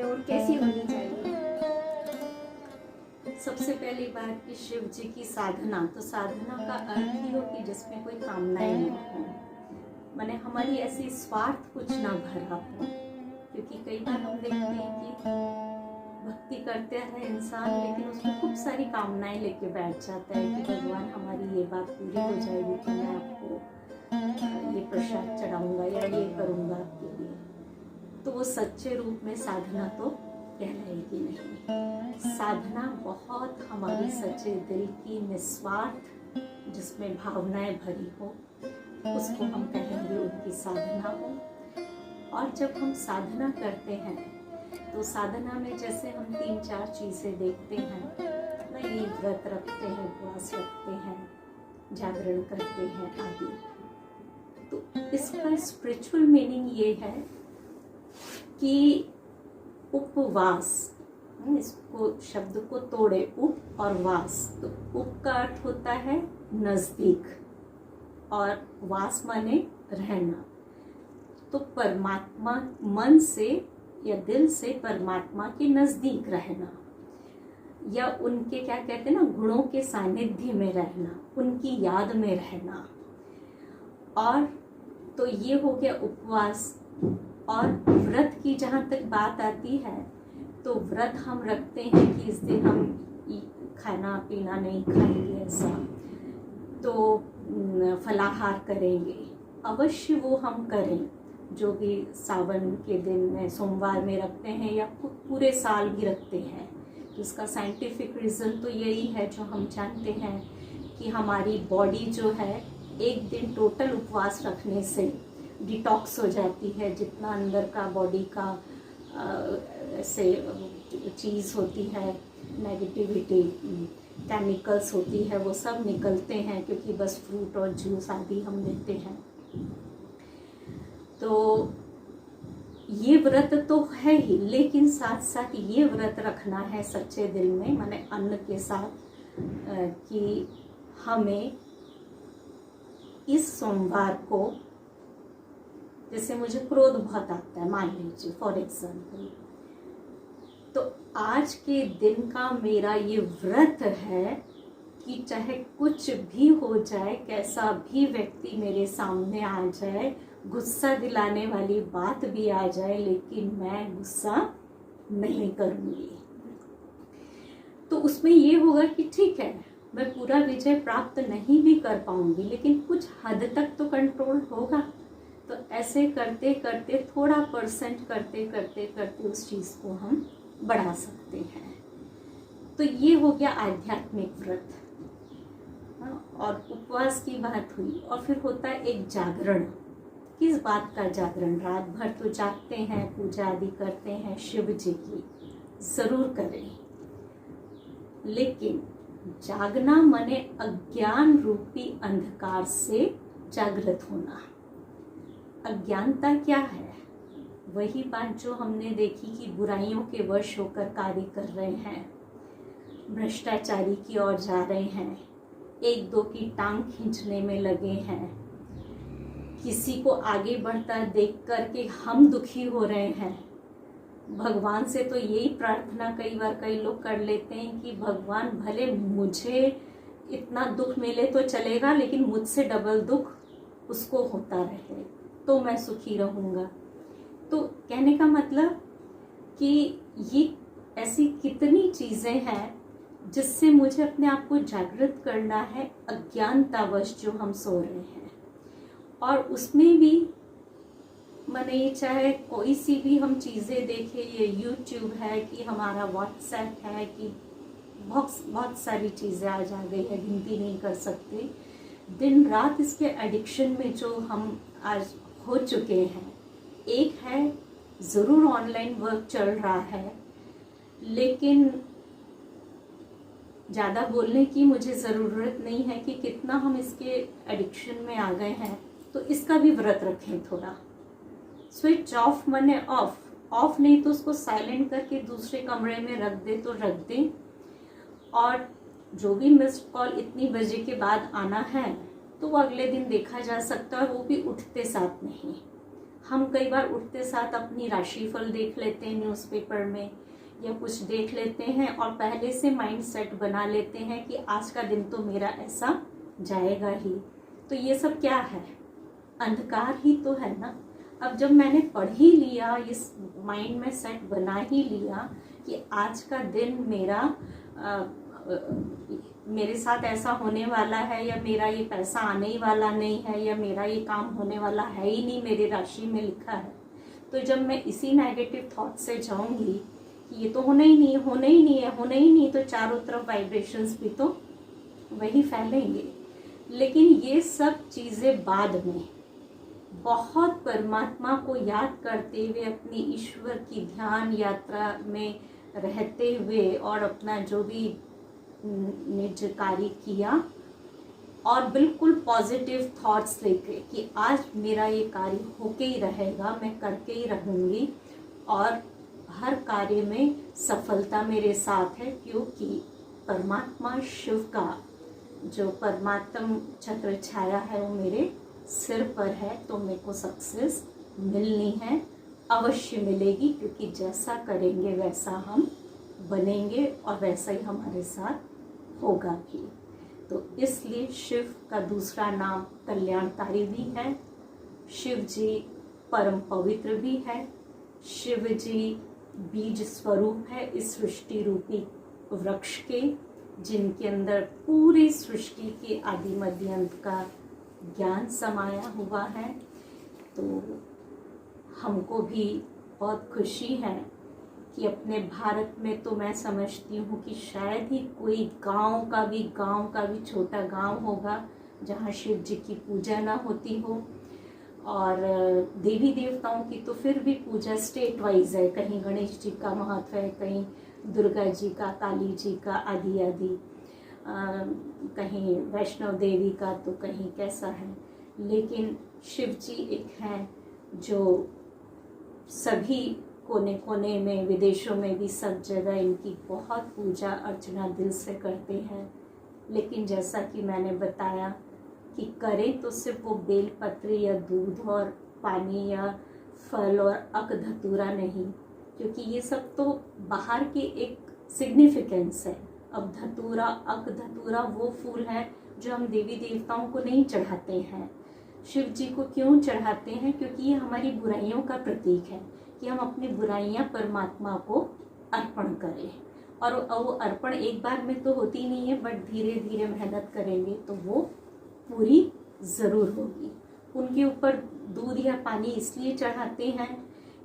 और कैसी होनी चाहिए? सबसे पहली बात कि शिव जी की साधना, तो साधना का अर्थ ही हो कि जिसमें कोई कामनाएं ना हो, माने हमारी ऐसी स्वार्थ कुछ ना भरा हो। क्योंकि कई बार हम देखते हैं कि भक्ति करते हैं इंसान, लेकिन उसमें खूब सारी कामनाएं लेके बैठ जाता है कि भगवान हमारी ये बात पूरी हो जाएगी तो मैं आपको ये प्रसाद चढ़ाऊंगा या ये करूंगा आपके लिए, तो वो सच्चे रूप में साधना तो कहलाएगी नहीं। साधना बहुत हमारी सच्चे दिल की निस्वार्थ, जिसमें भावनाएं भरी हो, उसको हम कहेंगे उनकी साधना हो। और जब हम साधना करते हैं तो साधना में जैसे हम 3-4 चीजें देखते हैं, नहीं व्रत रखते हैं, उपवास रखते हैं, जागरण करते हैं आदि। तो इसका स्पिरिचुअल मीनिंग ये है कि उपवास, इसको शब्द को तोड़े, उप और वास। तो उप का अर्थ होता है नजदीक और वास माने रहना। तो परमात्मा, मन से या दिल से परमात्मा के नजदीक रहना, या उनके क्या कहते हैं ना, गुणों के सानिध्य में रहना, उनकी याद में रहना। और तो ये हो गया उपवास। और व्रत की जहाँ तक बात आती है, तो व्रत हम रखते हैं कि इस दिन हम खाना पीना नहीं खाएंगे, ऐसा तो फलाहार करेंगे, अवश्य वो हम करें। जो भी सावन के दिन में सोमवार में रखते हैं या पूरे साल भी रखते हैं, जिसका साइंटिफिक रीज़न तो यही है, जो हम जानते हैं कि हमारी बॉडी जो है एक दिन टोटल उपवास रखने से डिटॉक्स हो जाती है। जितना अंदर का बॉडी का ऐसे चीज़ होती है, नेगेटिविटी, केमिकल्स होती है, वो सब निकलते हैं, क्योंकि बस फ्रूट और जूस आदि हम लेते हैं। तो ये व्रत तो है ही, लेकिन साथ साथ ये व्रत रखना है सच्चे दिल में, माने अन्न के साथ, कि हमें इस सोमवार को, जैसे मुझे क्रोध बहुत आता है, मान लीजिए फॉर एग्जाम्पल, तो आज के दिन का मेरा ये व्रत है कि चाहे कुछ भी हो जाए, कैसा भी व्यक्ति मेरे सामने आ जाए, गुस्सा दिलाने वाली बात भी आ जाए, लेकिन मैं गुस्सा नहीं करूँगी। तो उसमें ये होगा कि ठीक है, मैं पूरा विजय प्राप्त नहीं भी कर पाऊंगी, लेकिन कुछ हद तक तो कंट्रोल होगा। तो ऐसे करते करते, थोड़ा परसेंट करते करते करते उस चीज़ को हम बढ़ा सकते हैं। तो ये हो गया आध्यात्मिक व्रत। और उपवास की बात हुई, और फिर होता है एक जागरण। किस बात का जागरण? रात भर तो जागते हैं, पूजा आदि करते हैं शिव जी की, जरूर करें, लेकिन जागना माने अज्ञान रूपी अंधकार से जागृत होना। अज्ञानता क्या है? वही बात जो हमने देखी कि बुराइयों के वश होकर कार्य कर रहे हैं, भ्रष्टाचारी की ओर जा रहे हैं, एक दो की टांग खींचने में लगे हैं, किसी को आगे बढ़ता देख करके हम दुखी हो रहे हैं। भगवान से तो यही प्रार्थना कई बार कई लोग कर लेते हैं कि भगवान भले मुझे इतना दुख मिले तो चलेगा, लेकिन मुझसे डबल दुख उसको होता रहे तो मैं सुखी रहूँगा। तो कहने का मतलब कि ये ऐसी कितनी चीज़ें हैं जिससे मुझे अपने आप को जागृत करना है, अज्ञानतावश जो हम सो रहे हैं। और उसमें भी मैंने चाहे कोई सी भी हम चीज़ें देखें, ये यूट्यूब है कि हमारा व्हाट्सएप है, कि बहुत सारी चीज़ें आज आ गई है, गिनती नहीं कर सकते। दिन रात इसके एडिक्शन में जो हम आज हो चुके हैं। एक है, ज़रूर ऑनलाइन वर्क चल रहा है, लेकिन ज़्यादा बोलने की मुझे ज़रूरत नहीं है कि कितना हम इसके एडिक्शन में आ गए हैं। तो इसका भी व्रत रखें थोड़ा। स्विच ऑफ माने ऑफ, ऑफ नहीं तो उसको साइलेंट करके दूसरे कमरे में रख दे तो रख दें। और जो भी मिस्ड कॉल इतनी बजे के बाद आना है तो वो अगले दिन देखा जा सकता है, वो भी उठते साथ नहीं। हम कई बार उठते साथ अपनी राशिफल देख लेते हैं न्यूज़पेपर में या कुछ देख लेते हैं और पहले से माइंड सेट बना लेते हैं कि आज का दिन तो मेरा ऐसा जाएगा ही। तो ये सब क्या है? अंधकार ही तो है ना। अब जब मैंने पढ़ ही लिया, इस माइंड में सेट बना ही लिया कि आज का दिन मेरे साथ ऐसा होने वाला है, या मेरा ये पैसा आने ही वाला नहीं है, या मेरा ये काम होने वाला है ही नहीं, मेरी राशि में लिखा है, तो जब मैं इसी नेगेटिव थॉट से जाऊंगी कि ये तो होना ही नहीं है, होना ही नहीं है, होना ही नहीं, तो चारों तरफ वाइब्रेशंस भी तो वही फैलेंगे। लेकिन ये सब चीज़ें बाद में बहुत परमात्मा को याद करते हुए, अपनी ईश्वर की ध्यान यात्रा में रहते हुए और अपना जो भी निज कार्य किया और बिल्कुल पॉजिटिव थॉट्स लेके कि आज मेरा ये कार्य होके ही रहेगा, मैं करके ही रहूँगी और हर कार्य में सफलता मेरे साथ है, क्योंकि परमात्मा शिव का जो परमात्म छत्र छाया है वो मेरे सिर पर है। तो मेरे को सक्सेस मिलनी है, अवश्य मिलेगी, क्योंकि जैसा करेंगे वैसा हम बनेंगे और वैसा ही हमारे साथ होगा भी। तो इसलिए शिव का दूसरा नाम कल्याणकारी भी है। शिव जी परम पवित्र भी है। शिव जी बीज स्वरूप है इस सृष्टि रूपी वृक्ष के, जिनके अंदर पूरी सृष्टि के आदि मध्य अंत का ज्ञान समाया हुआ है। तो हमको भी बहुत खुशी है कि अपने भारत में तो मैं समझती हूँ कि शायद ही कोई गांव का भी छोटा गांव होगा जहाँ शिव जी की पूजा ना होती हो। और देवी देवताओं की तो फिर भी पूजा स्टेट वाइज है, कहीं गणेश जी का महत्व है, कहीं दुर्गा जी का, काली जी का, आदि आदि, कहीं वैष्णव देवी का, तो कहीं कैसा है। लेकिन शिव जी एक हैं जो सभी कोने कोने में, विदेशों में भी सब जगह इनकी बहुत पूजा अर्चना दिल से करते हैं। लेकिन जैसा कि मैंने बताया कि करें तो सिर्फ वो बेलपत्र या दूध और पानी या फल और अक धतूरा नहीं, क्योंकि ये सब तो बाहर के एक सिग्निफिकेंस है। अब धतूरा, अक धतूरा वो फूल है जो हम देवी देवताओं को नहीं चढ़ाते हैं। शिव जी को क्यों चढ़ाते हैं? क्योंकि ये हमारी बुराइयों का प्रतीक है कि हम अपनी बुराइयां परमात्मा को अर्पण करें। और वो अर्पण एक बार में तो होती नहीं है, बट धीरे धीरे मेहनत करेंगे तो वो पूरी ज़रूर होगी। उनके ऊपर दूध या पानी इसलिए चढ़ाते हैं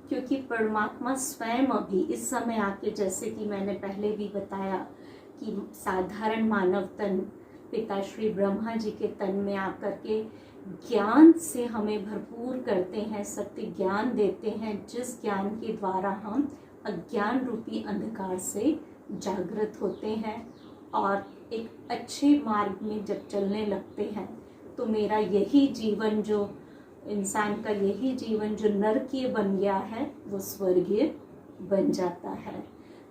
क्योंकि परमात्मा स्वयं अभी इस समय आके, जैसे कि मैंने पहले भी बताया कि साधारण मानव तन पिता श्री ब्रह्मा जी के तन में आकर के ज्ञान से हमें भरपूर करते हैं, सत्य ज्ञान देते हैं, जिस ज्ञान के द्वारा हम अज्ञान रूपी अंधकार से जागृत होते हैं और एक अच्छे मार्ग में जब चलने लगते हैं तो मेरा यही जीवन, जो इंसान का यही जीवन जो नरकीय बन गया है, वो स्वर्गीय बन जाता है।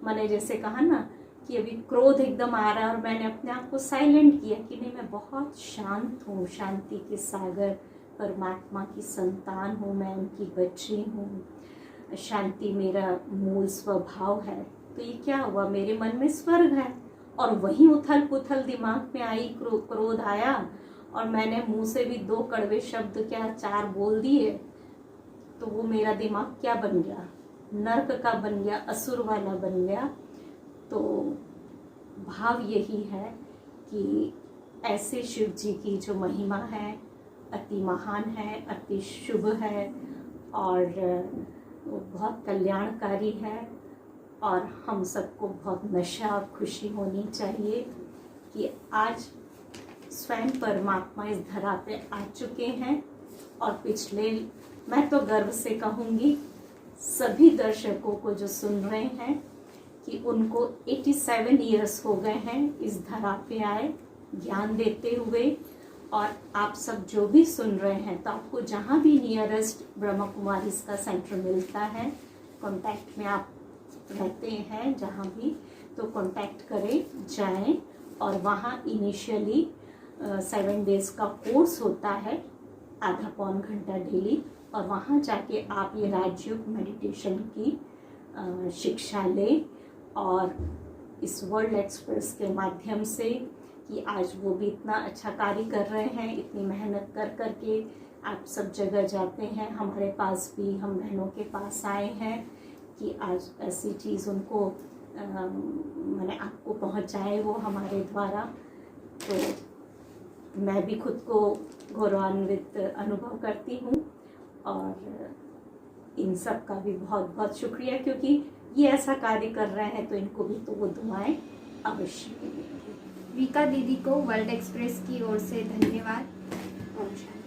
मैंने जैसे कहा ना कि अभी क्रोध एकदम आ रहा है और मैंने अपने आप को साइलेंट किया कि नहीं, मैं बहुत शांत हूँ, शांति के सागर परमात्मा की संतान हूँ, मैं उनकी बच्ची हूँ, शांति मेरा मूल स्वभाव है। तो ये क्या हुआ, मेरे मन में स्वर्ग है। और वही उथल पुथल दिमाग में आई, क्रोध आया और मैंने मुंह से भी 2 कड़वे शब्द क्या 4 बोल दिए, तो वो मेरा दिमाग क्या बन गया, नर्क का बन गया, असुर वाला बन गया। तो भाव यही है कि ऐसे शिव जी की जो महिमा है अति महान है, अति शुभ है और बहुत कल्याणकारी है। और हम सबको बहुत नशा और खुशी होनी चाहिए कि आज स्वयं परमात्मा इस धरा पे आ चुके हैं। और पिछले, मैं तो गर्व से कहूँगी सभी दर्शकों को जो सुन रहे हैं कि उनको 87 इयर्स हो गए हैं इस धरा पे आए ज्ञान देते हुए। और आप सब जो भी सुन रहे हैं, तो आपको जहाँ भी नियरेस्ट ब्रह्मा कुमारी का सेंटर मिलता है, कांटेक्ट में आप रहते हैं जहाँ भी, तो कांटेक्ट करें, जाएं। और वहाँ इनिशियली 7 डेज़ का कोर्स होता है, आधा पौन घंटा डेली, और वहाँ जाके आप ये राजयोग मेडिटेशन की शिक्षा लें। और इस वर्ल्ड एक्सप्रेस के माध्यम से कि आज वो भी इतना अच्छा कार्य कर रहे हैं, इतनी मेहनत कर करके आप सब जगह जाते हैं, हमारे पास भी हम बहनों के पास आए हैं कि आज ऐसी चीज़ उनको मैंने आपको पहुंचाए वो हमारे द्वारा। तो मैं भी खुद को गौरवान्वित अनुभव करती हूँ और इन सब का भी बहुत बहुत शुक्रिया, क्योंकि ये ऐसा कार्य कर रहे हैं तो इनको भी तो वो दुआएं अवश्य मिलेंगी। विका दीदी को वर्ल्ड एक्सप्रेस की ओर से धन्यवाद। ओम शांति।